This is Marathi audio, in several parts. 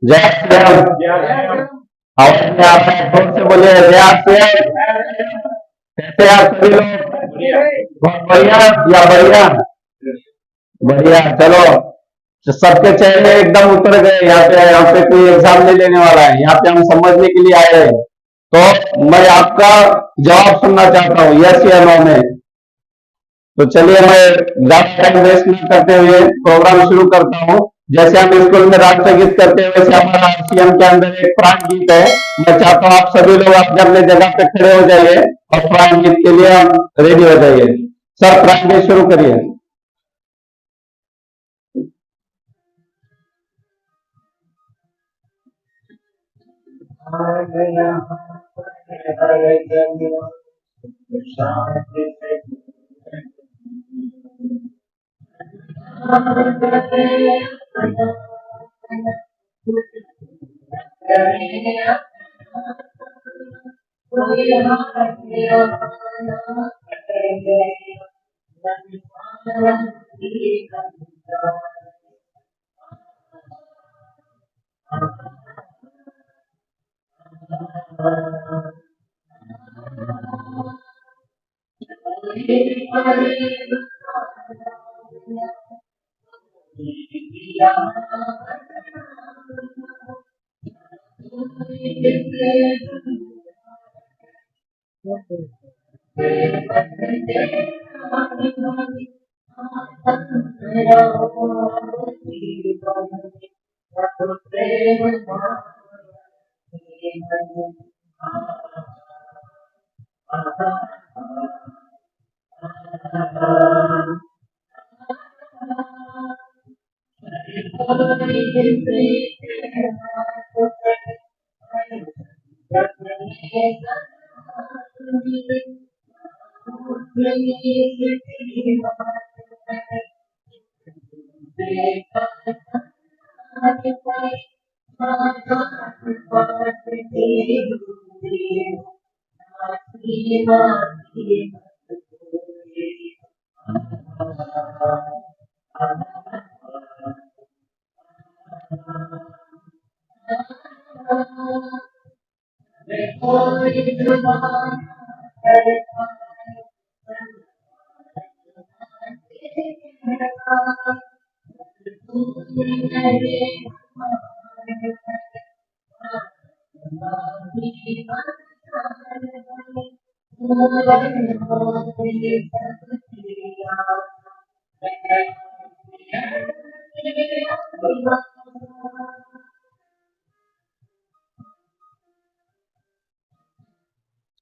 जय श्री राम। आवाज में आप जोर से बोलिए जय श्री राम। कैसे आप सभी लोग? बहुत बढ़िया या बढ़िया? बढ़िया। चलो, तो सबके चेहरे एकदम उतर गए। यहाँ पे कोई एग्जाम नहीं लेने वाला है, यहाँ पे हम समझने के लिए आए हैं। तो मैं आपका जवाब सुनना चाहता हूँ, यस या नो में। तो चलिए, मैं ज्यादा टाइम वेस्ट नहीं करते हुए प्रोग्राम शुरू करता हूँ। जैसे हम स्कूल में राष्ट्रगीत करते हैं, वैसे हमारा आरसीएम के अंदर एक प्राण गीत है। मैं चाहता हूँ आप सभी लोग अपने अपने जगह पे खड़े हो जाइए और प्राण गीत के लिए हम रेडी हो जाइए। सर, प्राण गीत शुरू करिए।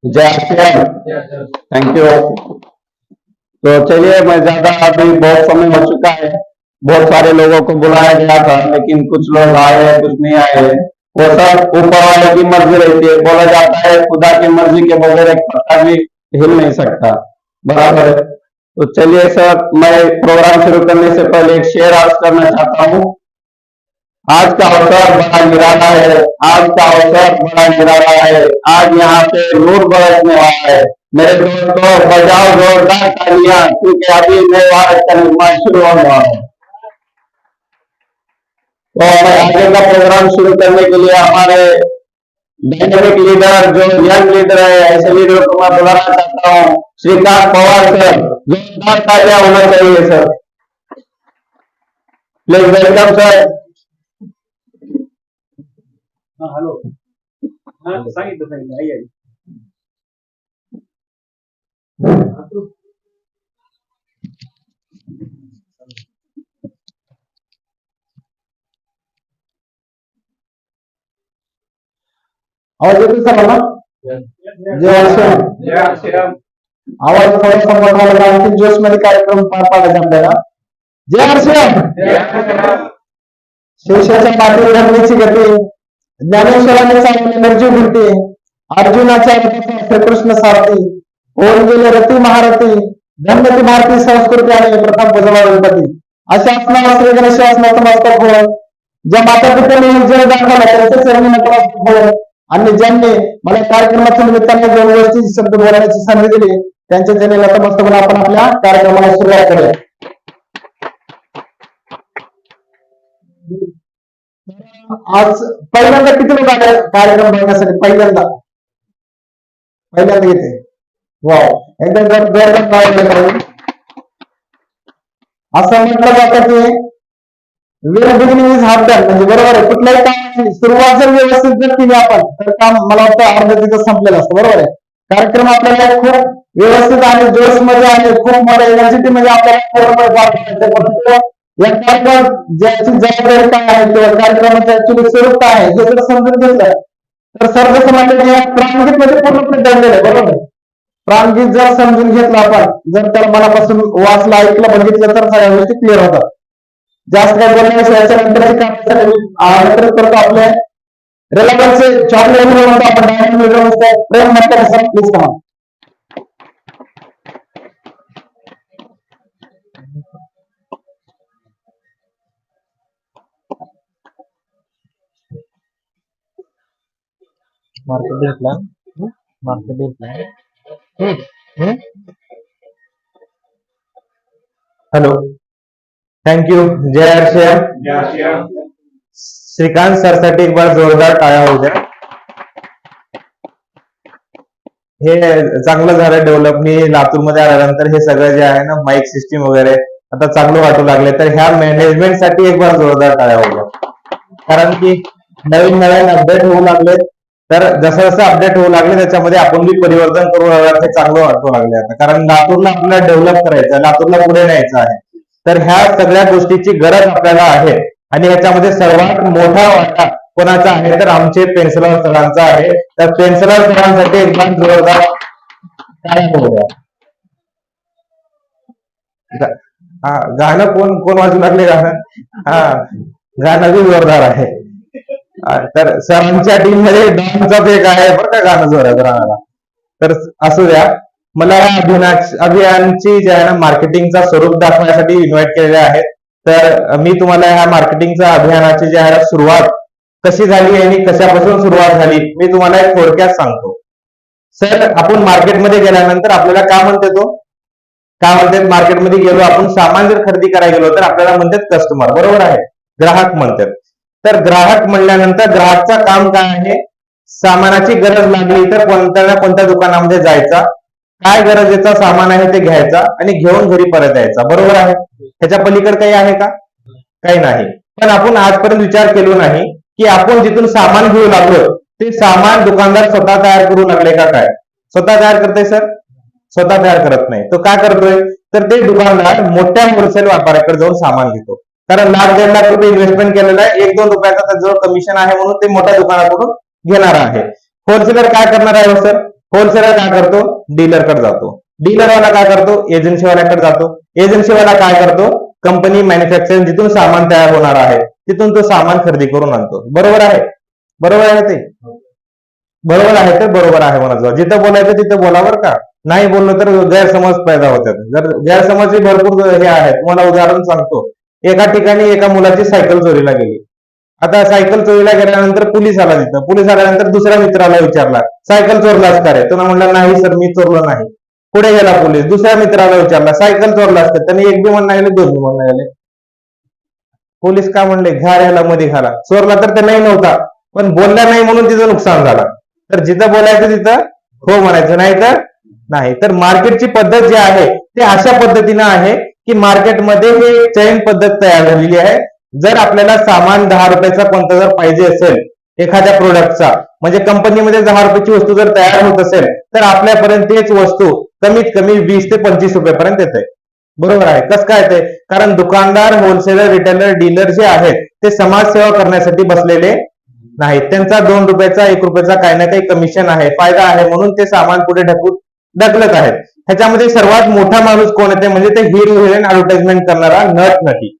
जय श्री राम। Thank you. तो चलिए, मैं ज्यादा अभी बहुत समय हो चुका है। बहुत सारे लोगों को बुलाया गया था, लेकिन कुछ लोग आए, कुछ नहीं आए। वो सब ऊपर वाले की मर्जी रहती है। बोला जाता है खुदा की मर्जी के बगैर एक पत्ता भी हिल नहीं सकता। बराबर है। तो चलिए सर, मैं प्रोग्राम शुरू करने से पहले एक शेर अर्ज करना चाहता हूँ। आज का अवसर बड़ा निराला है, आज का अवसर बड़ा निराला है। आज यहाँ पे नूर बरसने वाला है। मेरे दोस्तों, बजाओ जोरदार तालियां, क्योंकि अभी नए भारत का निर्माण शुरू होने वाला है। तो मैं आगे का प्रोग्राम शुरू करने के लिए हमारे डायनेमिक लीडर, जो यंग लीडर है, ऐसे लीडर को मैं बुलाना चाहता हूँ। श्रीकांत पवार सर, जोरदार तालियां होना चाहिए sir. Please welcome sir. Hello. सांगितलं आई आई आवाज येतो सर्वांना? जय श्री राम। आवाज थोडासा मोठा लगा, आणखी जोश मध्ये कार्यक्रम पार पाडायचा आपल्याला। जय श्री राम। शेषाच्या पाठीवर धरण्याची गती, ज्ञानेश्वराने सांगितले निर्जीव भिंती, अर्जुनाच्या रथाचा श्रीकृष्ण सारथी, होऊन गेले रती महारथी, धन्यती भारतीय संस्कृती आणि प्रथम भजवा गणपती. अशा असणारा श्री गणेश नतमस्तक हो. ज्या माता पित्याने जग दाखवला त्यांचे चरणी नतमस्तक हो. आणि ज्यांनी मला कार्यक्रमाच्या निमित्ताने दोन गोष्टी शब्द बोलण्याची संधी दिली, त्यांच्या चरणी नतमस्तक होऊन आपण आपल्या कार्यक्रमाला सुरुवात करूया. आज पहिल्यांदा किती लोक आले कार्यक्रम बघण्यासाठी? पहिल्यांदा येते. वाव, एकदम जोरदार पाहिजे. असं म्हटलं जातं की वेळ बिगिनिंग इज हाफ डन, म्हणजे बरोबर आहे. कुठल्याही कामाची सुरुवात जर व्यवस्थित जर केली आपण तर काम मला वाटतं अर्ध्या तिथं संपलेलं असतं. बरोबर आहे. कार्यक्रम आपल्याला खूप व्यवस्थित आणि जोश मध्ये आणि खूप मोठ्या एनर्जिटी मध्ये आपल्याला या कार्यक्रम ज्याची जबाबदारी काय आहे किंवा कार्यक्रमाचं ऍक्च्युली स्वरूप काय आहे हे जर समजून घेतलं तर सर्वसामान्य या प्राणगीत मध्ये पूर्णपणे दडलेलं आहे. बरोबर. प्राणगीत जर समजून घेतलं आपण, जर त्याला मनापासून वाचलं, ऐकलं, बघितलं तर सगळ्या गोष्टी क्लिअर होतात. जास्त काय बोलण्यापेक्षा याच्यानंतरची काम करतो आपले रेलवन्सचे चॉकलेट म्हणतो आपण डायमंड मिळवून प्रेम म्हणतात. Please comma. Marketing plan. Hello, thank you. जय हर्षया. श्रीकांत सर साठी एक बार जोरदार टाळ्या होऊ द्या. हे चांगलं झालं डेव्हलप. मी लातूरमध्ये आल्यानंतर हे सगळं जे आहे ना माईक सिस्टीम वगैरे आता चांगलं वाटू लागले, तर ह्या मॅनेजमेंट साठी एक बार जोरदार टाळ्या होऊ द्या. कारण की नवीन नवीन अपडेट होऊ लागले, तर जसं जसं अपडेट होऊ लागले त्याच्यामध्ये आपण बी परिवर्तन करू लागला, ते चांगलं वाटू लागले आता. कारण लातूरला आपल्याला डेव्हलप करायचं, लातूरला पुढे न्यायचं आहे. तर ह्या सगळ्या गोष्टीची गरज आपल्याला आहे. आणि ह्याच्यामध्ये सर्वात मोठा वाटा कोणाचा आहे तर आमचे पेन्सिलर सरांचा आहे. तर पेन्सिलर सरांसाठी एकदम जोरदार काय होऊया. हा, गाणं कोण कोण वाजू लागले गाणं? हा, गाणं बी जोरदार आहे. तर सरांच्या टीम मध्ये डॉनचा एक आहे बरं का गाणं जोरात राहणारा. तर असू द्या. मला या अभियानची जे आहे ना मार्केटिंगचा स्वरूप दाखवण्यासाठी इन्व्हाइट केलेले आहेत. तर मी तुम्हाला ह्या मार्केटिंगच्या अभियानाची जी आहे सुरुवात कशी झाली आणि कशापासून सुरुवात झाली मी तुम्हाला एक थोडक्यात सांगतो. सर, आपण मार्केटमध्ये गेल्यानंतर आपल्याला काय म्हणतात मार्केटमध्ये गेलो आपण, सामान जर खरेदी करायला गेलो तर आपल्याला म्हणतात कस्टमर, बरोबर आहे, ग्राहक म्हणतात. तर ग्राहक म्हणल्यानंतर ग्राहकचं काम काय आहे? सामानाची गरज लागली तर कोणत्या ना कोणत्या दुकानामध्ये जायचा, काय गरजेचं सामान आहे ते घ्यायचा आणि घेऊन घरी परत यायचा, बरोबर आहे. त्याच्या पलीकडे काही आहे का? काही नाही. पण आपण आजपर्यंत विचार केलो नाही की आपण जिथून सामान घेऊ लागलो ते सामान दुकानदार स्वतः तयार करू लागले का? काय स्वतः तयार करते सर? स्वतः तयार करत नाही. तो काय करतोय तर ते दुकानदार मोठ्या होलसेल व्यापाऱ्याकडे जाऊन सामान घेतो. कारण लाख 1.5 लाख रुपये इन्व्हेस्टमेंट केलेला आहे, 1-2 रुपयाचा त्याच्यावर कमिशन आहे म्हणून ते मोठ्या दुकानाकडून घेणार आहे. होलसेलर काय करणार आहे सर? होलसेलर काय करतो? डीलरकडे जातो. डीलरवाला काय करतो? एजन्सीवाल्याकडे जातो. एजन्सीवाला काय करतो? कंपनी मॅन्युफॅक्चरिंग जिथून सामान तयार होणार आहे तिथून तो सामान खरेदी करून आणतो. बरोबर आहे? बरोबर आहे ते? बरोबर आहे तर बरोबर आहे म्हणा. जिथं बोलायचं तिथं बोलावर का नाही बोललो तर गैरसमज पैदा होतात. जर गैरसमज भरपूर हे आहेत. तुम्हाला उदाहरण सांगतो. एका ठिकाणी एका मुलाची सायकल चोरीला गेली. आता सायकल चोरीला गेल्यानंतर पोलीस आला. तिथं पोलीस आल्यानंतर दुसऱ्या मित्राला विचारला, सायकल चोरलास का रे? तो म्हणला नाही सर, मी चोरलो नाही. पुढे गेला पोलीस, दुसऱ्या मित्राला विचारला, सायकल चोरलास का? त्यांनी एक बी म्हणणं गेले, 2 बी म्हणणं गेले. पोलीस का म्हणले घ्या ह्याला मध्ये घाला. चोरला तर ते नाही नव्हता, पण बोलला नाही म्हणून तिचं नुकसान झालं. तर जिथं बोलायचं तिथं हो म्हणायचं, नाही तर नाही. तर मार्केटची पद्धत जी आहे ते अशा पद्धतीनं आहे की मार्केटमध्ये हे चैन पद्धत तयार झालेली आहे. जर आपल्याला सामान 10 रुपयाचा कोणता जर पाहिजे असेल एखाद्या प्रोडक्टचा, म्हणजे कंपनीमध्ये 10 रुपयाची वस्तू जर तयार होत असेल तर आपल्यापर्यंत तेच वस्तू कमीत कमी 20 ते 25 रुपयापर्यंत येते. बरोबर आहे. कसं काय ते? कारण दुकानदार, होलसेलर, रिटेलर, डीलर जे आहेत ते समाजसेवा करण्यासाठी बसलेले नाहीत. त्यांचा 2 रुपयाचा 1 रुपयाचा काही ना काही कमिशन आहे, फायदा आहे, म्हणून ते सामान पुढे ढकलत आहेत. ह्याच्यामध्ये सर्वात मोठा माणूस कोण येते म्हणजे ते हिरो हिरोईन ऍडव्हर्टाइजमेंट करणारा नट नटी.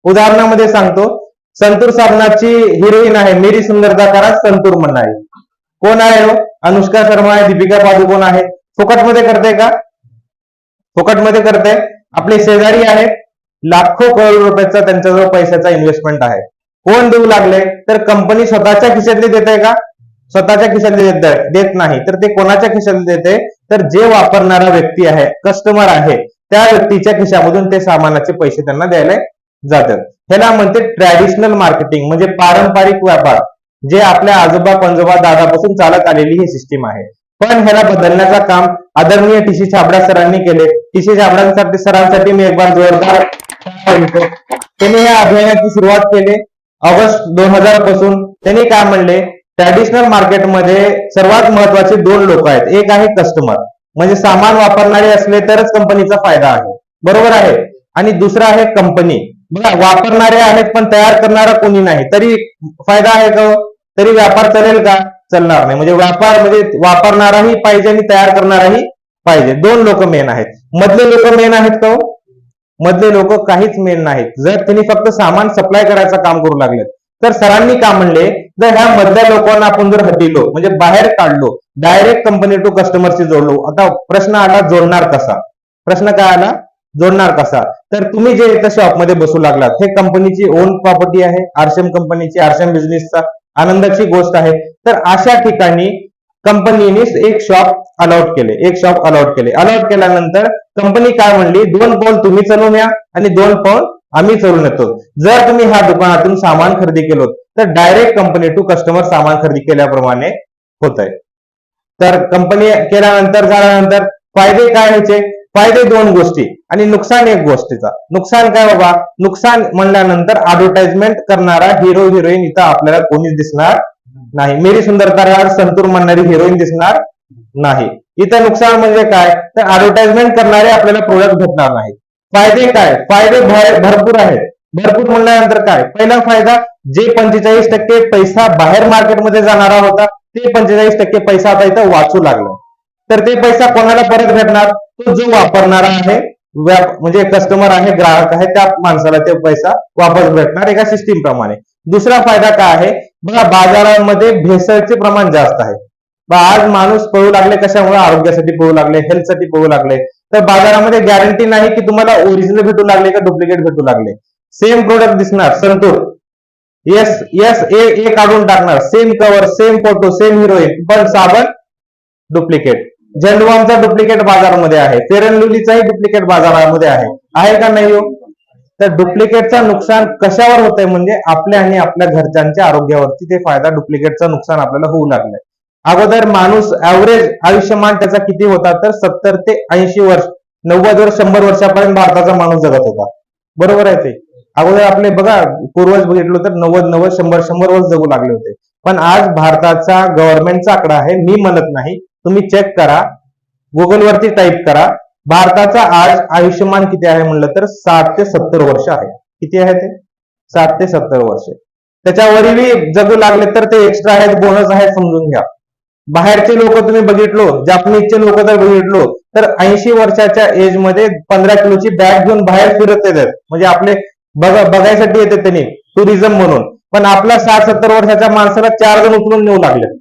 उदाहरणामध्ये सांगतो, संतूर साबणाची हिरोईन आहे मेरी सुंदरता करा संतूर म्हणणारी. कोण आहे हो? अनुष्का शर्मा आहे, दीपिका पादुकोण आहे. फुकटमध्ये करते का? फुकटमध्ये करते. आपले शेजारी आहेत, लाखो करोड रुपयाचा त्यांच्याजवळ पैशाचा इन्व्हेस्टमेंट आहे. कोण देऊ लागले? तर कंपनी स्वतःच्या खिशातले देते का? स्वतःच्या खिशातले देत नाही. तर ते कोणाच्या खिशातले देते? तर जे वापरणारा व्यक्ती आहे, कस्टमर आहे, त्या व्यक्तीच्या खिशामधून ते सामानाचे पैसे त्यांना द्यायला जातात. ह्याला म्हणते ट्रॅडिशनल मार्केटिंग, म्हणजे पारंपरिक व्यापार, जे आपल्या आजोबा पंजोबा दादापासून चालत आलेली ही सिस्टीम आहे. पण ह्याला बदलण्याचं काम आदरणीय टीसी छाबडा सरांनी केले. टीसी छाबडांसाठी सरांसाठी मी एक बार जोरदार म्हणतो. त्यांनी या अभियानाची सुरुवात केली ऑगस्ट 2000 पासून. त्यांनी काय म्हणले, ट्रॅडिशनल मार्केटमध्ये सर्वात महत्वाचे दोन लोक आहेत. एक आहे कस्टमर, म्हणजे सामान वापरणारे असले तरच कंपनीचा फायदा आहे, बरोबर आहे. आणि दुसरा आहे कंपनी. बघा, वापरणारे आहेत पण तयार करणारा कोणी नाही, तरी फायदा आहे का? तरी व्यापार चालेल का? चालणार नाही. म्हणजे व्यापार म्हणजे वापरणाराही पाहिजे आणि तयार करणाराही पाहिजे. दोन लोक मेन आहेत. मधले लोक मेन आहेत का? मधले लोक काहीच मेन नाहीत. जर त्यांनी फक्त सामान सप्लाय करायचं काम करू लागले तर सरांनी का म्हणले, जर ह्या मधल्या लोकांना आपण जर हटवलो, म्हणजे बाहेर काढलो, डायरेक्ट कंपनी टू कस्टमरशी जोडलो. आता प्रश्न आला, जोडणार कसा? प्रश्न काय आला? जोडणार कसा? तर तुम्ही जे इथं शॉपमध्ये बसू लागलात, हे कंपनीची ओन प्रॉपर्टी आहे, आरशेम कंपनीची, आरशेम बिझनेसचा आनंदाची गोष्ट आहे. तर अशा ठिकाणी कंपनीने एक शॉप अलॉट केले, अलॉट केल्यानंतर कंपनी काय म्हणली, 2 पाऊल तुम्ही चालून या आणि 2 पाऊल आम्ही चालून येतो. जर तुम्ही ह्या दुकानातून सामान खरेदी केलं तर डायरेक्ट कंपनी टू कस्टमर सामान खरेदी केल्याप्रमाणे होत आहे. तर कंपनी केल्यानंतर झाल्यानंतर फायदे काय व्हायचे? फायदे 2 गोष्टी आणि नुकसान 1 गोष्टीचा. नुकसान काय बाबा? नुकसान म्हणल्यानंतर ऍडव्हर्टाइजमेंट करणारा हिरो हिरोईन इथं आपल्याला कोणीच दिसणार नाही. मेरी सुंदरता राज संतूर म्हणणारी हिरोईन दिसणार नाही. इथं नुकसान म्हणजे काय? तर ऍडव्हर्टाइजमेंट करणारे आपल्याला प्रोडक्ट भेटणार नाही. फायदे काय? फायदे भरपूर आहेत. भरपूर म्हणल्यानंतर काय? पहिला फायदा, जे 45% पैसा बाहेर मार्केटमध्ये जाणारा होता, ते 45% पैसा आता इथं वाचू लागला. तर ते पैसा कोणाला परत भेटणार? तो जो वापरणारा आहे, म्हणजे कस्टमर आहे, ग्राहक आहे, त्या माणसाला ते पैसा वापस भेटणार एका सिस्टीम प्रमाणे. दुसरा फायदा काय आहे? बघा, बाजारामध्ये भेसळचे प्रमाण जास्त आहे. आज माणूस पळू लागले कशामुळे? आरोग्यासाठी पळू लागले, हेल्थसाठी पळू लागले. तर बाजारामध्ये गॅरंटी नाही की तुम्हाला ओरिजिनल भेटू लागले का डुप्लिकेट भेटू लागले. सेम प्रोडक्ट दिसणार, संतूर ए काढून टाकणार, same cover, same photo, same heroine, पण साबण डुप्लिकेट. झेंडूबामचा डुप्लिकेट बाजारामध्ये आहे, फेअर अँड लवलीचाही डुप्लिकेट बाजारामध्ये आहे का नाही हो? तर डुप्लिकेटचं नुकसान कशावर होतंय? म्हणजे आपल्या आणि आपल्या घरच्यांच्या आरोग्यावरती ते फायदा, डुप्लिकेटचं नुकसान आपल्याला होऊ लागलंय. अगोदर माणूस ऍव्हरेज आयुष्यमान त्याचा किती होता? तर 70 ते 80 वर्ष, 90 वर्ष, 100 वर्षापर्यंत भारताचा माणूस जगत होता, बरोबर आहे ते. अगोदर आपले बघा पूर्वज बघितलं तर 90, 100 वर्ष जगू लागले होते. पण आज भारताचा गव्हर्नमेंटचा आकडा आहे, मी म्हणत नाही, तुम्ही चेक करा, गुगल वरती टाईप करा, भारताचा आज आयुष्यमान किती आहे म्हणलं तर 60 ते 70 वर्ष आहे. किती आहे ते? 60 ते 70 वर्ष. त्याच्यावरही जगू लागले तर ते एक्स्ट्रा आहेत, बोनस आहेत, समजून घ्या. बाहेरचे लोक तुम्ही बघितलो, जापनीजचे लोक जर बघितलो तर 80 वर्षाच्या एज मध्ये 15 किलोची बॅग घेऊन बाहेर फिरत येतात, म्हणजे आपले बघायसाठी येतात त्यांनी, टुरिझम म्हणून. पण आपला 60-70 वर्षाच्या माणसाला 4 जण उचलून नेऊ लागलेत,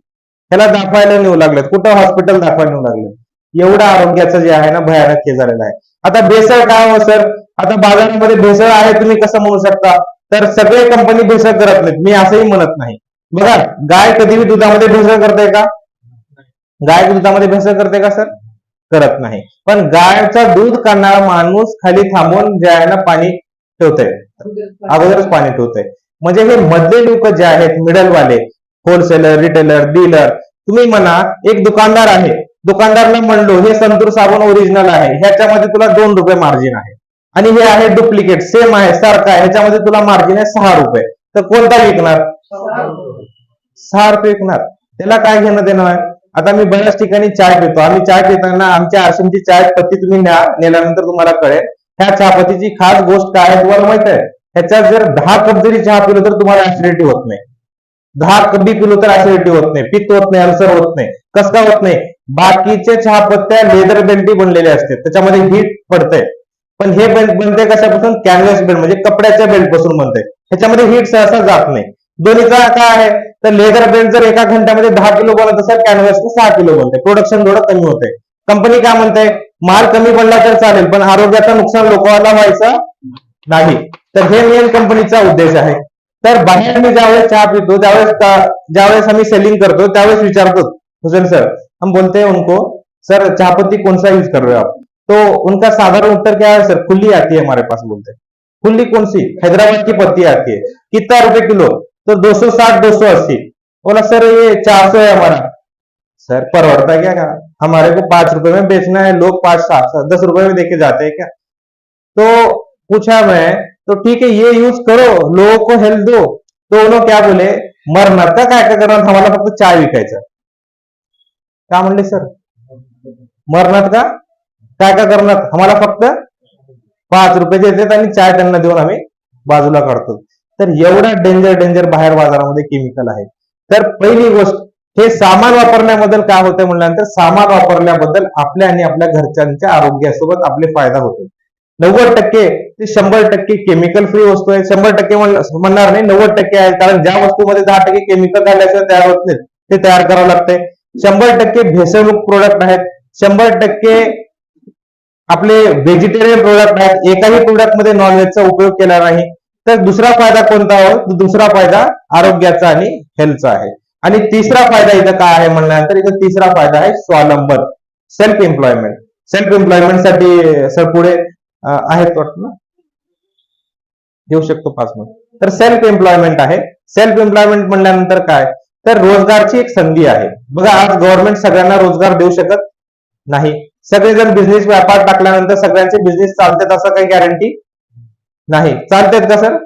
त्याला दाखवायला नेऊ लागलेत, कुठं हॉस्पिटल दाखवायला नेऊ लागलेत. एवढं आरोग्याचं जे आहे ना भयानक हे झालेलं आहे. आता भेसळ काय हो सर? आता बाजारामध्ये भेसळ आहे तुम्ही कसं म्हणू शकता? तर सगळे कंपनी भेसळ करत नाहीत, मी असंही म्हणत नाही. बघा, गाय कधीही दुधामध्ये भेसळ करते का? गाय दुधामध्ये भेसळ करते का सर? करत नाही. पण गायचं दूध काढणारा माणूस खाली थांबून जे आहे ना पाणी ठेवतंय, अगोदरच पाणी ठेवतंय. म्हणजे हे मधले लोक जे आहेत, मिडलवाले, होलसेलर, रिटेलर, डीलर, तुम्ही म्हणा एक दुकानदार आहे, दुकानदारला म्हणलो हे संतूर साबण ओरिजिनल आहे, ह्याच्यामध्ये तुला 2 रुपये मार्जिन आहे, आणि हे आहे डुप्लिकेट, सेम आहे, सारखं आहे, ह्याच्यामध्ये तुला मार्जिन आहे 6 रुपये, तर कोणता विकणार? 6 रुपये विकणार. त्याला काय घेणं देणं आहे? आता मी बऱ्याच ठिकाणी चाय पितो, आम्ही चाय पिताना आमच्या आश्रमची चाय पत्ती तुम्ही नेल्यानंतर तुम्हाला कळेल ह्या चहापत्तीची खास गोष्ट काय आहे तुम्हाला माहित आहे? ह्याच्यात जर 10 कप जरी चहा पिलो तर तुम्हाला ऍसिडिटी होत नाही. 10 कप पिलो तर ऍसिडिटी होत नाही, पित्त होत नाही, अल्सर होत नाही. कसं काय होत नाही? बाकीचे चहापत्त्या लेदर बेल्टी बनलेल्या असतात, त्याच्यामध्ये हीट पडते. पण हे बनते कशापासून? कॅनव्हस बेल्ट, म्हणजे कपड्याच्या बेल्ट पासून बनते, ह्याच्यामध्ये हीट सहसा जात नाही. दोन्हीचा काय आहे? तर लेदर बेल्ट जर एका घंट्यामध्ये 10 किलो बनत असेल, कॅनव्हस 6 किलो बनते, प्रोडक्शन थोडं कमी होते. कंपनी काय म्हणते? माल कमी पडला तर चालेल, पण आरोग्याचं नुकसान लोकांना व्हायचं नाही. तर हे मेन कंपनीचा उद्देश आहे. तर बाहेर मी ज्यावेळेस चहा पितो, ज्यावेळेस आम्ही सेलिंग करतो, त्यावेळेस विचारतो हुसैन सर, हम बोलते हैं उनको, सर चायपत्ती कौन सा यूज कर रहे हो आप? तो उनका साधारण उत्तर क्या है? सर खुली आती है हमारे पास, बोलते. फुल्ली कौन सी? हैदराबाद की पत्ती आती है, कितना रुपए किलो? तो 260 280। बोला सर ये 400 है हमारा। सर पड़ता है क्या? हमारे को 5 रुपए में बेचना है, लोग 5 7 10 रुपए में देके जाते हैं क्या? तो पूछा मैं, तो ठीक है ये यूज करो, लोगों को हेल्प दो। तो उन्होंने क्या बोले, मरणार का काय करणार, आम्हाला फक्त चाय विकायचा। का म्हणले सर? मरणार का काय का करणार, आम्हाला फक्त 5 रुपये देतात आणि चाय त्यांना देऊन आम्ही बाजूला काढतो। तर एवढा डेंजर बाहेर बाजारामध्ये केमिकल आहे। तर पहिली गोष्ट, हे सामान वापरण्याबद्दल काय होतं म्हणल्यानंतर, सामान वापरल्याबद्दल आपल्या आणि आपल्या घरच्यांच्या आरोग्यासोबत आपले फायदा होतो। 90% ते 100% केमिकल फ्री वस्तू आहे। 100% म्हणणार नाही, 90% आहे, कारण ज्या वस्तूमध्ये 10% केमिकल घातल्याशिवाय तयार होत नाही ते तयार करावं लागतंय। 100% भेसळमुक्त प्रोडक्ट आहेत, 100% आपले व्हेजिटेरियन प्रोडक्ट आहेत, एकाही प्रोडक्ट मध्ये नॉनव्हेजचा उपयोग केला नाही। तर दुसरा फायदा कोणता हो? दुसरा फायदा आरोग्याचा आणि हेल्थचा आहे। आणि तिसरा फायदा इथं काय आहे म्हणल्यानंतर, इथं तिसरा फायदा आहे स्वावलंबन, सेल्फ एम्प्लॉयमेंट। सेल्फ एम्प्लॉयमेंट साठी सर पुढे आहेत वाटतं ना, देऊ शकतो 5 मिनिट। तर सेल्फ एम्प्लॉयमेंट आहे। सेल्फ एम्प्लॉयमेंट म्हणल्यानंतर काय, तर रोजगारची एक संधी आहे। बघा आज गव्हर्नमेंट सगळ्यांना रोजगार देऊ शकत नाही। सगळेजण बिझनेस व्यापार टाकल्यानंतर सगळ्यांचे बिझनेस चालतात असं काही गॅरंटी नाही। चालतात का सर?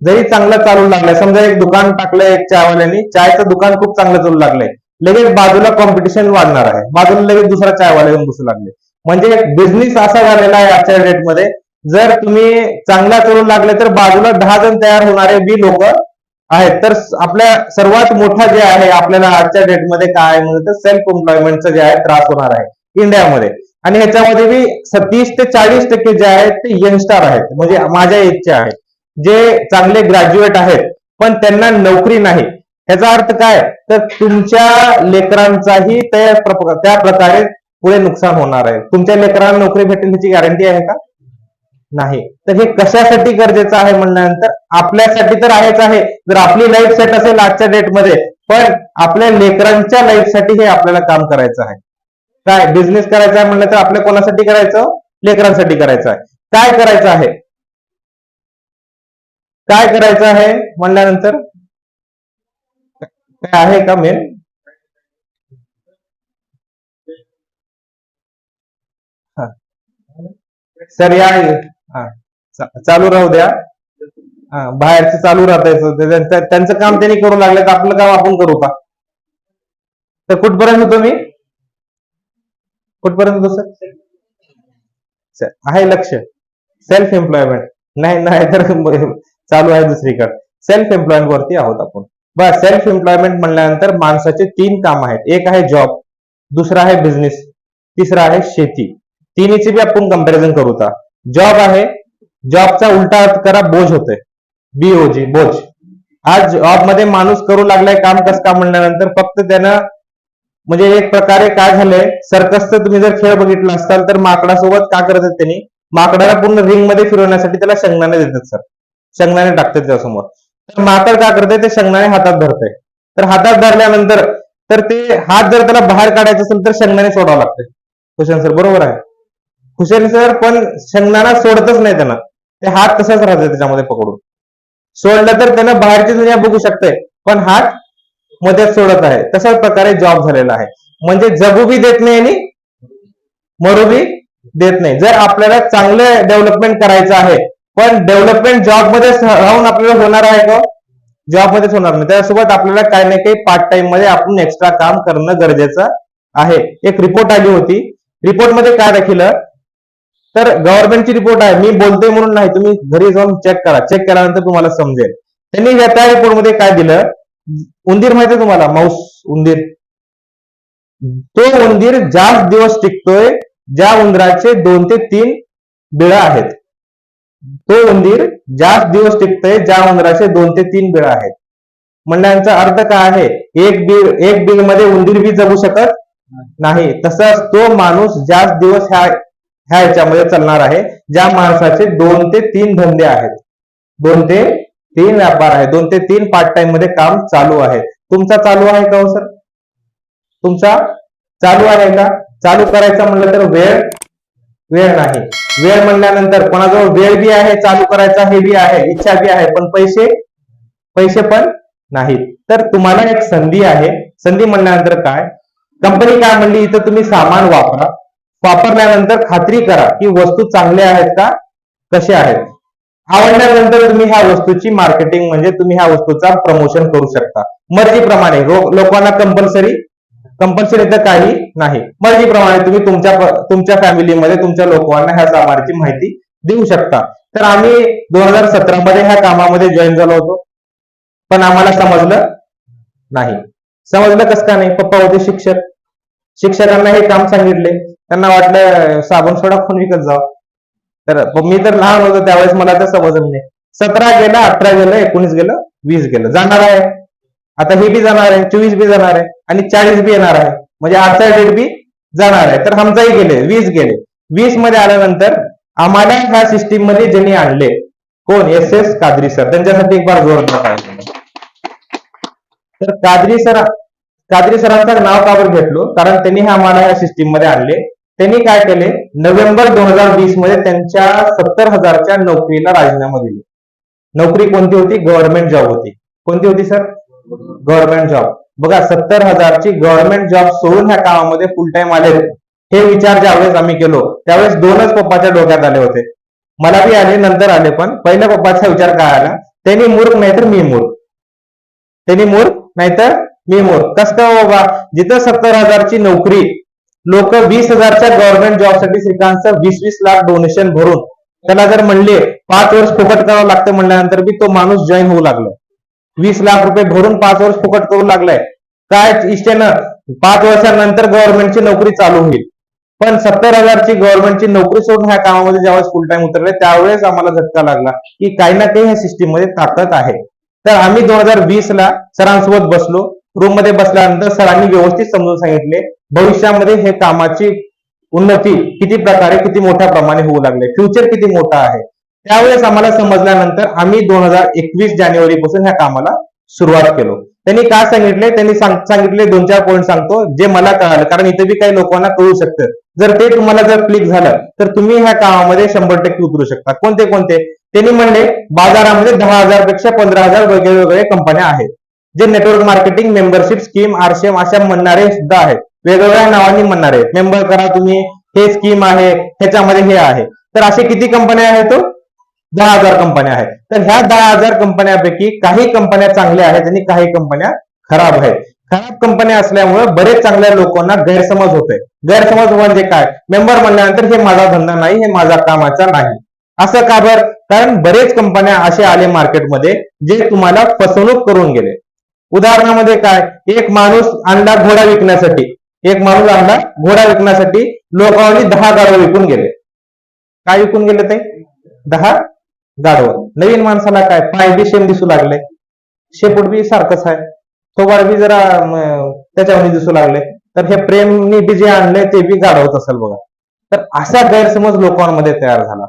जरी चांगलं चालू लागलंय, समजा एक दुकान टाकलंय एक चायवाल्यांनी, चायचं दुकान खूप चांगलं चालू लागलंय, लगेच बाजूला कॉम्पिटिशन वाढणार आहे, बाजूला लगेच दुसरा चायवाला येऊन बसू लागले। म्हणजे बिझनेस असा झालेला आहे आजच्या डेटमध्ये, जर तुम्ही चांगला चालू लागले तर बाजूला 10 जण तयार होणारे बी लोक आहेत। तर आपल्या सर्वात मोठा जे आहे आपल्याला आजच्या डेटमध्ये काय म्हणतात, सेल्फ एम्प्लॉयमेंटचं जे आहे त्रास होणार आहे इंडियामध्ये। आणि ह्याच्यामध्ये बी 30 ते 40% जे आहेत ते यंगस्टर आहेत, म्हणजे माझ्या एजचे आहेत, जे चांगले ग्रॅज्युएट आहेत पण त्यांना नोकरी नाही। ह्याचा अर्थ काय, तर तुमच्या लेकरांचाही त्या प्रकारे पुढे नुकसान होणार आहे। तुमच्या लेकरांना नोकरी भेटेल ह्याची गॅरंटी आहे का? नाही। तर हे कशासाठी गरजेचं आहे म्हणल्यानंतर, आपल्यासाठी तर आहेच आहे, जर आपली लाईफ सेट असेल आजच्या डेटमध्ये, पण आपल्या लेकरांच्या लाईफसाठी हे आपल्याला काम करायचं आहे। काय बिझनेस करायचा आहे म्हणलं तर आपल्या कोणासाठी करायचं? लेकरांसाठी करायचं आहे। काय करायचं आहे? काय करायचं आहे म्हणल्यानंतर काय आहे का मेन? सर या चालू राहू द्या, बाहेरचं चालू राहत, त्यांचं काम त्यांनी करू लागले तर आपलं काम आपण करू का? तर कुठपर्यंत होतो मी? कुठपर्यंत होतो सर? आहे लक्ष? सेल्फ एम्प्लॉयमेंट नाही तर चालू आहे दुसरीकडे। सेल्फ एम्प्लॉयमेंट वरती आहोत आपण। बस सेल्फ एम्प्लॉयमेंट म्हणल्यानंतर माणसाचे 3 काम आहेत, एक आहे जॉब, दुसरा आहे बिझनेस, तिसरा आहे शेती। तिन्हीची बी आपण कंपॅरिझन करू का? जॉब आहे, जॉबचा उलटा अर्थ करा बोज होते, BOG बोज। आज जॉब मध्ये माणूस करू लागलाय काम, कसं का म्हणल्यानंतर फक्त त्यानं, म्हणजे एक प्रकारे काय झालंय, सर्कसचं तुम्ही जर खेळ बघितला असताल तर माकडासोबत का करतात त्यांनी, माकडाला पूर्ण रिंग मध्ये फिरवण्यासाठी त्याला शेंगदाणे देतात सर, शेंगदाणे टाकतात त्यासमोर। तर माकड काय करते, ते शेंगदाणे हातात धरते। तर हातात धरल्यानंतर तर ते हात जर त्याला बाहेर काढायचं असेल तर शेंगदाणे सोडावं लागते। हुसेन सर बरोबर आहे? हुसेन सर पण शेंगदाणा सोडतच नाही त्यांना, ते हात तसाच राहते त्याच्यामध्ये पकडून। सोडलं तर त्यानं बाहेरची दुनिया बघू शकते, पण हात मध्येच सोडत आहे। तशाच प्रकारे जॉब झालेला आहे, म्हणजे जगू बी देत नाही आणि मरू बी देत नाही। जर आपल्याला चांगले डेव्हलपमेंट करायचं आहे, पण डेव्हलपमेंट जॉब मध्ये राहून आपल्याला होणार आहे का? जॉब मध्येच होणार नाही, त्यासोबत आपल्याला काही ना काही पार्ट टाइम मध्ये आपण एक्स्ट्रा काम करणं गरजेचं आहे। एक रिपोर्ट आली होती, रिपोर्ट मध्ये काय दाखवलं, तर गव्हर्नमेंटची रिपोर्ट आहे, मी बोलतोय म्हणून नाही, तुम्ही घरी जाऊन चेक करा, चेक केल्यानंतर तुम्हाला समजेल। त्यांनी त्या रिपोर्ट मध्ये काय दिलं, उंदीर माहिती तुम्हाला, माऊस उंदीर, तो उंदीर जास्त दिवस टिकतोय ज्या उंदराचे 2 ते 3 बिळं आहेत। तो उंदीर जास्त दिवस टिकतोय ज्या उंदराचे 2 ते 3 बिळं आहेत। म्हणण्याचा अर्थ काय आहे, एक बिळ मध्ये उंदीर बी जगू शकत नाही। तसंच तो माणूस जास्त दिवस ह्या याच्यामध्ये चालणार आहे ज्या माणसाचे 2 ते 3 धंदे आहेत, 2 ते 3 व्यापार आहे, 2 ते 3 पार्ट टाइम मध्ये काम चालू आहे। तुमचा चालू आहे का हो सर? तुमचा चालू आहे का? चालू करायचं म्हणलं तर वेळ नाही। वेळ म्हणल्यानंतर कोणाजवळ वेळ बी आहे चालू करायचा, हे बी आहे, इच्छा बी आहे, पण पैसे पण नाही. तर तुम्हाला एक संधी आहे. संधी म्हणल्यानंतर काय, कंपनी काय म्हणली, इथं तुम्ही सामान वापरा, वापरल्यानंतर खात्री करा की वस्तू चांगल्या आहेत का, कशा आहेत. आवडल्यानंतर तुम्ही ह्या वस्तूची मार्केटिंग म्हणजे तुम्ही ह्या वस्तूचा प्रमोशन करू शकता मर्जीप्रमाणे. लोकांना कंपल्सरी तर काही नाही, मर्जीप्रमाणे तुम्ही तुमच्या फॅमिलीमध्ये तुमच्या लोकांना ह्या सामानाची माहिती देऊ शकता. तर आम्ही 2017 मध्ये ह्या कामामध्ये जॉईन झालो होतो, पण आम्हाला समजलं नाही. समजलं कसं का नाही, पप्पा होते शिक्षक, शिक्षकांना हे काम सांगितले, त्यांना वाटलं साबण सोडा कोण विकत जावं. तर मी तर लहान होतो त्यावेळेस, मला तर समजलं नाही. 17 गेलं, 18 गेलं, 19 गेलं, 20 गेलं, जाणार आहे. आता हे बी जाणार आहे, 24 बी जाणार आहे आणि 40 बी येणार आहे, म्हणजे आजचा डेट बी जाणार आहे. तर आमचाही गेले, 20 गेले. 20 मध्ये आल्यानंतर आम्हाला ह्या सिस्टीम मध्ये ज्यांनी आणले, कोण, SS कादरी सर, त्यांच्यासाठी एक बार जोरदार पाहिजे. तर कादरी सरांचं नाव का बरं घेतलो, कारण त्यांनी आम्हाला ह्या सिस्टीम मध्ये आणले. त्यांनी काय केले, नोव्हेंबर 2020 मध्ये त्यांच्या 70,000च्या नोकरीला राजीनामा दिले. नोकरी कोणती होती, गव्हर्नमेंट जॉब होती. कोणती होती सर, गव्हर्नमेंट जॉब. बघा, 70,000ची गव्हर्नमेंट जॉब सोडून ह्या कामामध्ये फुल टाइम आले. हे विचार ज्यावेळेस आम्ही केलो त्यावेळेस दोनच पप्पाच्या डोक्यात आले होते, मला बी आले, नंतर आले. पण पहिल्या पप्पाचा विचार काय आला, त्यांनी मूर्ख नाहीतर मी मूर्ख, त्यांनी मूर्ख नाहीतर मी मूर्ख. कसं काय बाबा, जिथं 70,000ची नोकरी, लोक 20,000च्या गव्हर्नमेंट जॉबसाठी श्रीकांतचं 20-20 लाख डोनेशन भरून त्याला जर म्हणले 5 वर्ष फुकट करावं लागतं, म्हणल्यानंतर बी तो माणूस जॉईन होऊ लागला. 20 लाख रुपये भरून 5 वर्ष फुकट करू लागलाय. काय इच्छेनं 5 वर्षांनंतर गव्हर्नमेंटची नोकरी चालू होईल. पण 70,000ची गव्हर्नमेंटची नोकरी सोडून ह्या कामामध्ये ज्यावेळेस फुल टाइम उतरले त्यावेळेस आम्हाला झटका लागला की काही ना काही ह्या सिस्टीम मध्ये ताकद आहे. तर आम्ही 2020 ला सरांसोबत बसलो. रूम मध्ये बसल्यानंतर सरांनी व्यवस्थित समजून सांगितले भविष्यामध्ये हे कामाची उन्नती किती प्रकारे, किती मोठ्या प्रमाणे होऊ लागले, फ्युचर किती मोठा आहे. त्यावेळेस आम्हाला समजल्यानंतर आम्ही 2021 जानेवारी पासून ह्या कामाला सुरुवात केलो. त्यांनी काय सांगितले, त्यांनी सांगितले 2-4 पॉईंट सांगतो जे मला कळालं, कारण इथे बी काही लोकांना कळू शकतं. जर ते तुम्हाला जर क्लिक झालं तर तुम्ही ह्या कामामध्ये 100% उतरू शकता. कोणते कोणते त्यांनी म्हणले, बाजारामध्ये 10,000 पेक्षा 15,000 वेगवेगळे कंपन्या आहेत जे नेटवर्क मार्केटिंग, मेंबरशिप स्कीम, आरशेम अशा म्हणणारे सुद्धा आहेत, वेगवेगळ्या नावांनी म्हणणारे. मेंबर करा तुम्ही, हे स्कीम आहे, ह्याच्यामध्ये हे आहे. तर असे किती कंपन्या आहेत, तो 10,000 कंपन्या आहेत. तर ह्या 10,000 कंपन्यापैकी काही कंपन्या चांगल्या आहेत आणि काही कंपन्या खराब आहेत. खराब कंपन्या असल्यामुळे बरेच चांगल्या लोकांना गैरसमज होते. गैरसमज म्हणजे काय, मेंबर म्हणल्यानंतर हे माझा धंदा नाही, हे माझा कामाचा नाही. असं का बरं, कारण बरेच कंपन्या असे आले मार्केटमध्ये जे तुम्हाला फसवणूक करून गेले. उदाहरणामध्ये काय, एक माणूस आणला घोडा विकण्यासाठी, लोकांनी 10 गाढवं विकून गेले. काय विकून गेले ते, 10 गाढवं. नवीन माणसाला काय, पाय बी सेम दिसू लागले, शेपूट बी सारखंच आहे, थोबाड बी जरा त्याच्यामध्ये दिसू लागले. तर हे प्रेमनी बी जे आणले ते बी गाढवत असेल बघा. तर असा गैरसमज लोकांमध्ये तयार झाला.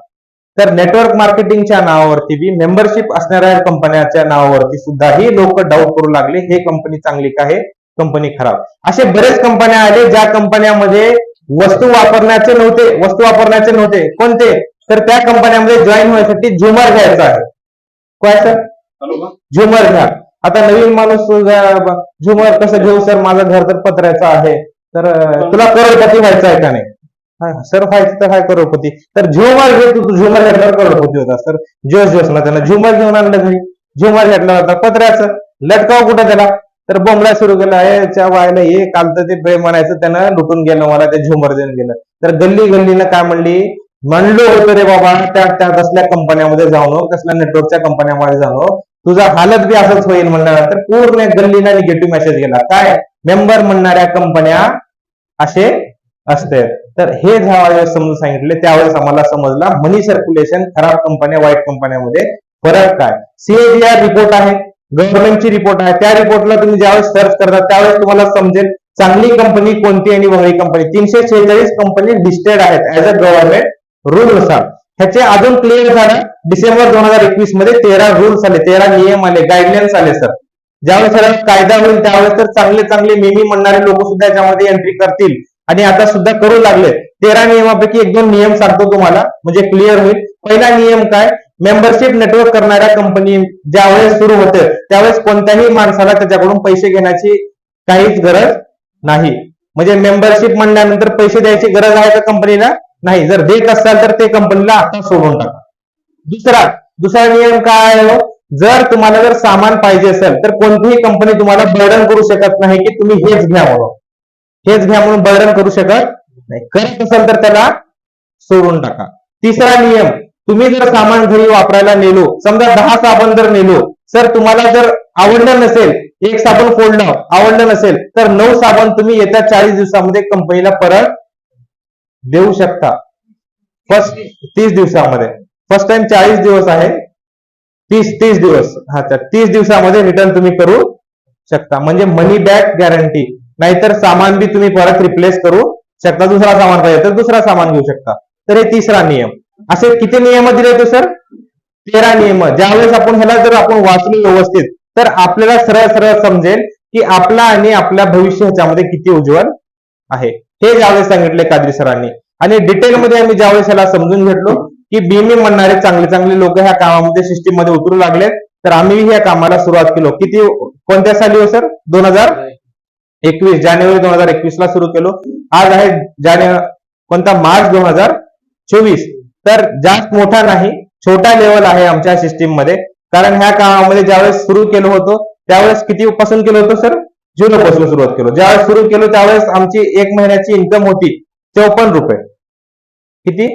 तर नेटवर्क मार्केटिंगच्या नावावरती बी, मेंबरशिप असणाऱ्या कंपन्याच्या नावावरती सुद्धा ही लोक डाऊट करू लागले, हे कंपनी चांगली का, हे कंपनी खराब. असे बरेच कंपन्या आले ज्या कंपन्यामध्ये वस्तू वापरण्याचे नव्हते. कोणते, तर त्या कंपन्यामध्ये जॉईन व्हायसाठी झुमर घ्यायचा आहे. काय सर, झुमर घ्या. आता नवीन माणूस झुमर कसं घेऊ सर, माझं घर तर पत्र्याचं आहे, तर तुला करोडपती व्हायचं आहे का नाही, सर व्हायचं तर काय करोडपती, तर झुमर घे तू, झुमर घेतल्यावर करोडपती होता. सर जोश ना त्याला झुमर घेऊन आणलं घरी, झुमर घेतला होता पत्र्याचं, लटकाव कुठं त्याला, तर बोंबला सुरू केला, याच्या वायला हे कालतं ते प्रेम म्हणायचं, त्यानं लुटून गेलं मला, ते झुमर देऊन गेलं. तर गल्लीनं काय म्हणलो होतं रे बाबा, त्या कसल्या कंपन्यामध्ये जाऊन, कसल्या नेटवर्कच्या कंपन्यामध्ये जाऊन तुझा हालत बी असंच होईल म्हणल्यानंतर पूर्ण गल्लीला निगेटिव्ह मेसेज गेला. काय, मेंबर म्हणणाऱ्या कंपन्या असे असते. तर हे ज्यावेळेस समजून सांगितले त्यावेळेस आम्हाला समजला मनी सर्क्युलेशन, खराब कंपन्या, वाईट कंपन्यामध्ये फरक काय. CAGR रिपोर्ट आहे, गव्हर्नमेंटची रिपोर्ट आहे, त्या रिपोर्टला तुम्ही ज्यावेळेस सर्च करता त्यावेळेस तुम्हाला समजेल चांगली कंपनी कोणती आणि वगळी कंपनी. 346 कंपनी लिस्टेड आहेत ऍज अ गव्हर्नमेंट रूल नुसार. ह्याचे अजून क्लिअर झालं डिसेंबर 2021 मध्ये 13 रूल्स आले, 13 नियम आले, गाईडलाईन्स आले. सर ज्यावेळेस कायदा होईल त्यावेळेस तर चांगले चांगले मेमी म्हणणारे लोक सुद्धा याच्यामध्ये एंट्री करतील आणि आता सुद्धा करू लागले. 13 नियमापैकी 1-2 नियम सांगतो तुम्हाला, म्हणजे क्लिअर होईल. पहिला नियम काय, मेंबरशिप नेटवर्क करणाऱ्या कंपनी ज्यावेळेस सुरू होते त्यावेळेस कोणत्याही माणसाला त्याच्याकडून पैसे घेण्याची काहीच गरज नाही. म्हणजे मेंबरशिप म्हणल्यानंतर पैसे द्यायची गरज आहे का कंपनीला? नाही. जर देत असाल तर ते कंपनीला आता सोडून टाका. दुसरा नियम काय आहे, जर तुम्हाला जर सामान पाहिजे असेल तर कोणतीही कंपनी तुम्हाला बर्डन करू शकत नाही की तुम्ही हेच घ्या म्हणून बर्डन करू शकत नाही. करत असेल तर त्याला सोडून टाका. तिसरा नियम, तुम्ही जर सामान घरी वापरायला नेलो, समजा 10 साबण जर नेलो, सर तुम्हाला जर आवडलं नसेल, एक साबण फोडलं आवडलं नसेल तर 9 साबण तुम्ही येत्या 40 दिवसामध्ये कंपनीला परत देऊ शकता. फर्स्ट 30 दिवसामध्ये, फर्स्ट टाइम 40 दिवस आहे, 30 दिवस, हा, तर 30 दिवसामध्ये रिटर्न तुम्ही करू शकता. म्हणजे मनी बॅक गॅरंटी. नाहीतर सामान बी तुम्ही परत रिप्लेस करू शकता. दुसरा सामान पाहिजे तर दुसरा सामान घेऊ शकता. तर हे तिसरा नियम. असे किती नियम दिले होते सर? 13 नियम. ज्यावेळेस आपण ह्याला जर आपण वाचलो व्यवस्थित तर आपल्याला सरळ सरळ समजेल की आपला आणि आपल्या भविष्य ह्याच्यामध्ये किती उज्ज्वल आहे. हे ज्यावेळेस सांगितले कादरी सरांनी, आणि डिटेलमध्ये आम्ही ज्यावेळेस ह्याला समजून घेतलो की बीएमई म्हणणारे चांगले चांगले लोक ह्या कामामध्ये सिस्टीम मध्ये उतरू लागले, तर आम्ही ह्या कामाला सुरुवात केलो. कोणत्या साली हो सर? 2021, जानेवारी 2021 ला सुरू केलो. आज आहे मार्च 2024. तर जास्त मोठा नाही, छोटा लेवल आहे आमच्या सिस्टीम मध्ये. कारण ह्या कामामध्ये ज्यावेळेस सुरू केलं होतं त्यावेळेस किती पासून केलं होतं सर? 0 पासून सुरुवात केलो. ज्यावेळेस सुरू केलो त्यावेळेस आमची 1 महिन्याची इन्कम होती 54 रुपये. किती?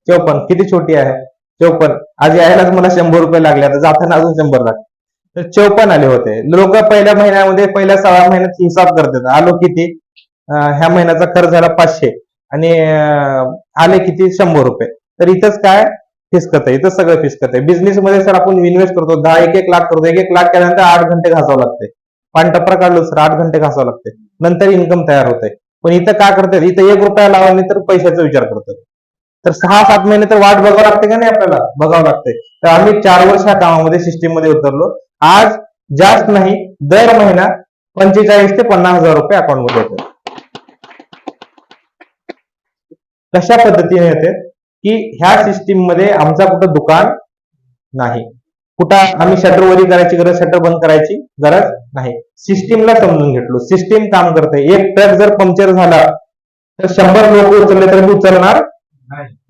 54. किती छोटी आहे? 54. आज यायलाच मला 100 रुपये लागले, आता जाताना अजून 100 लागले, तर 54 आले होते. लोक पहिल्या महिन्यामध्ये, पहिल्या 6 महिन्यात हिसाब करतात, आलो किती, ह्या महिन्याचा खर्च झाला 500 आणि आले किती? 100 रुपये. तर इथंच काय फिसकत आहे, इथं सगळं फिसकत आहे. बिझनेस मध्ये सर आपण इन्व्हेस्ट करतो, 1 लाख करतो, 1 लाख केल्यानंतर 8 घंटे घासावं लागते. पानटप्पा काढलो सर 8 घंटे घासावं लागते, नंतर इन्कम तयार होते. पण इथं काय करतात, इथं 1 रुपया लावला तर पैशाचा विचार करतात. तर 6-7 महिने तर वाट बघावं लागते का नाही? आपल्याला बघावं लागते. तर आम्ही 4 वर्ष ह्या कामामध्ये सिस्टीम मध्ये उतरलो. आज जास्त नाही, दर महिना 45 ते 50 हजार रुपये अकाउंट मध्ये येतात. कशा पद्धतीने येते की ह्या सिस्टीम मध्ये आमचा कुठं दुकान नाही, कुठं आम्ही शटर वरी करायची गरज, शटर बंद करायची गरज नाही. सिस्टीमला समजून घेतलो, सिस्टीम काम करते. एक ट्रक जर पंक्चर झाला तर 100 लोक उचलले तर उचलणार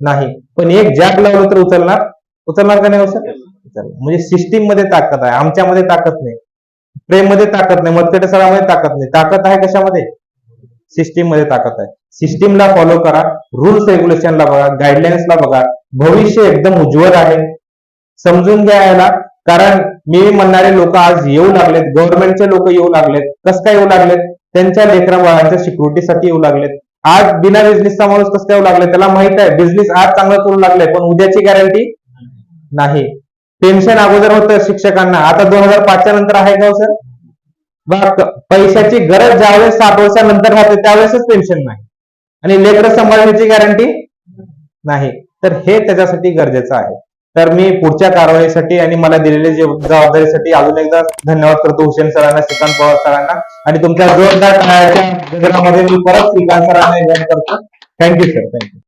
नाही, पण एक जॅक लावलं तर उचलणार का नाही? म्हणजे सिस्टीम मध्ये ताकद आहे, आमच्यामध्ये ताकद नाही, प्रेम मध्ये ताकद नाही, मतपेटे सरामध्ये ताकद नाही. ताकद आहे कशामध्ये? सिस्टीम मध्ये ताकद आहे. सिस्टीमला फॉलो करा, रूल्स रेग्युलेशनला बघा, गाईडलाईन्सला बघा. भविष्य एकदम उज्ज्वल आहे, समजून घ्या याला. कारण मी म्हणणारे लोक आज येऊ लागलेत, गव्हर्नमेंटचे लोक येऊ लागलेत. कसं काय येऊ लागलेत? त्यांच्या लेकरा बाळांच्या सिक्युरिटीसाठी येऊ लागलेत. आज बिना बिझनेसचा माणूस कसं काय येऊ लागले? त्याला माहित आहे बिझनेस आज चांगला करू लागलाय, पण उद्याची गॅरंटी नाही. पेन्शन अगोदर होतं शिक्षकांना, आता 2005च्या नंतर आहे का सर? पैशाची गरज ज्यावेळेस 7 वर्षानंतर राहते त्यावेळेसच पेन्शन नाही, आणि लेकरं सांभाळण्याची गॅरंटी नाही. तर हे त्याच्यासाठी गरजेचं आहे. तर मी पुढच्या कारवाईसाठी आणि मला दिलेल्या जबाबदारीसाठी अजून एकदा धन्यवाद करतो हुसेन सरांना, श्रीकांत पवार सरांना, आणि तुमच्या जोरदार टाळ्याच्या गजरामध्ये मी परत श्रीकांत सरांना विनंती करतो. Thank you sir, thank you.